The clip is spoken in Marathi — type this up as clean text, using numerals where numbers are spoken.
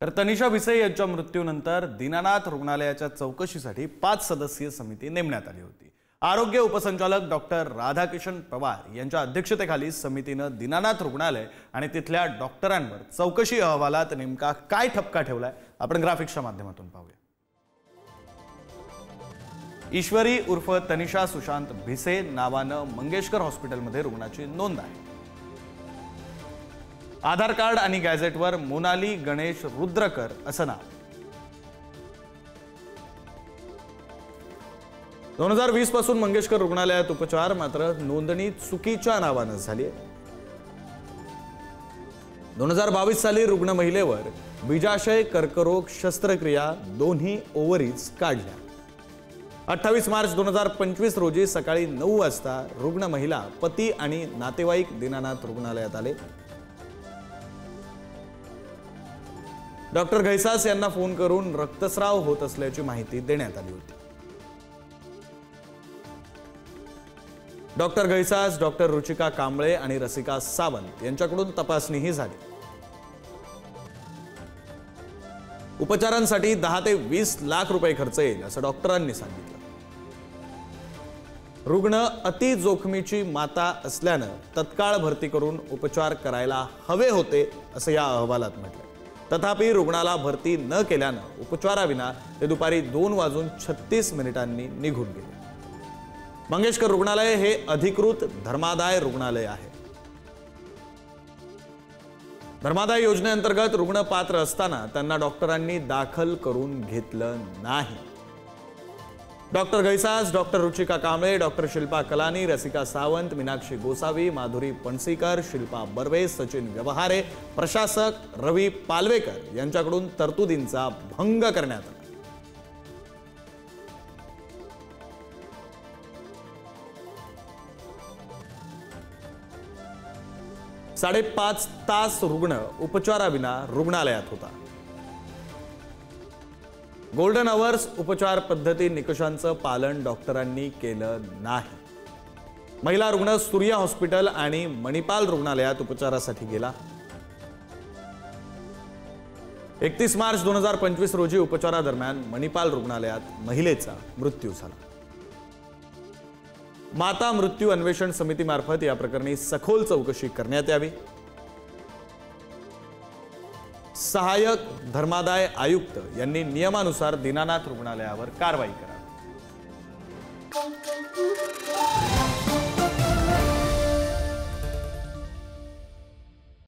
तर तनिषा भिसे यांच्या मृत्यूनंतर दीनानाथ रुग्णालयाच्या चौकशीसाठी 5 सदस्यीय समिती नेमण्यात आली होती। आरोग्य उपसंचालक डॉक्टर राधाकिशन पवार यांच्या अध्यक्षतेखाली समितीने दीनानाथ रुग्णालय आणि तिथल्या डॉक्टरांवर चौकशी अहवालात नेमका काय ठपका ठेवलाय आपण ग्राफिक्सच्या माध्यमातून पाहूया। ईश्वरी उर्फ तनिषा सुशांत भिसे नावाने मंगेशकर हॉस्पिटलमध्ये रुग्णाची नोंद आहे। आधार कार्ड आणि गॅझेटवर मोनाली गणेश रुद्रकर असं नाव। 2020 पासून मंगेशकर रुग्णालयात उपचार, मात्र नोंदणी चुकीच्या नावाने झाली आहे। 2022 साली रुग्ण महिलेवर बीजाशय कर्करोग शस्त्रक्रिया, दोन्ही ओव्हरीज काढल्या। 28 मार्च 2025 रोजी सकाळी 9 वाजता रुग्ण महिला, पती आणि नातेवाईक दीनानाथ रुग्णालयात आले। डॉक्टर घैसास यांना फोन करून रक्तस्राव होत असल्याची माहिती देण्यात आली होती। डॉक्टर घैसास, डॉक्टर रुचिका कांबळे आणि रसिका सावंत यांच्याकडून तपासणीही झाली। उपचारांसाठी 10 ते 20 लाख रुपये खर्च येईल असं डॉक्टरांनी सांगितलं। रुग्ण अति जोखमीची माता असल्याने तत्काळ भरती करून उपचार करायला हवे होते असं या अहवालात म्हटलं। तथापि रुग्णाला भरती न केल्याने उपचाराविना ते दुपारी 2:36 निघून गेले। मंगेशकर रुग्णालय हे अधिकृत धर्मादाय रुग्णालय आहे। धर्मादाय योजनेअंतर्गत रुग्ण पात्र असताना त्यांना डॉक्टरांनी दाखल करून घेतलं नाही। Doctor Ghaisas, doctor Ruchika Kamble, doctor Shilpa Kalani, Rasika Sawant, Meenakshi Gosavi, Madhuri Panshikar, Shilpa Barve, Sachin Vyavahare, प्रशासक रवी पालवेकर यांच्याकडून तरतुदींचा भंग करण्यात आला। 5.5 तास रुग्ण उपचाराविना रुग्णालयात होता। गोल्डन अवर्स उपचार पद्धती निकषांचं पालन डॉक्टरांनी केलं नाही। महिला रुग्ण सूर्या हॉस्पिटल आणि मणिपाल रुग्णालयात उपचारासाठी गेला। 31 मार्च 2025 रोजी उपचारादरम्यान मणिपाल रुग्णालयात महिलेचा मृत्यू झाला। माता मृत्यू अन्वेषण समितीमार्फत या प्रकरणी सखोल चौकशी करण्यात यावी। सहाय्यक धर्मादाय आयुक्त यांनी नियमानुसार दीनानाथ रुग्णालयावर कारवाई केली।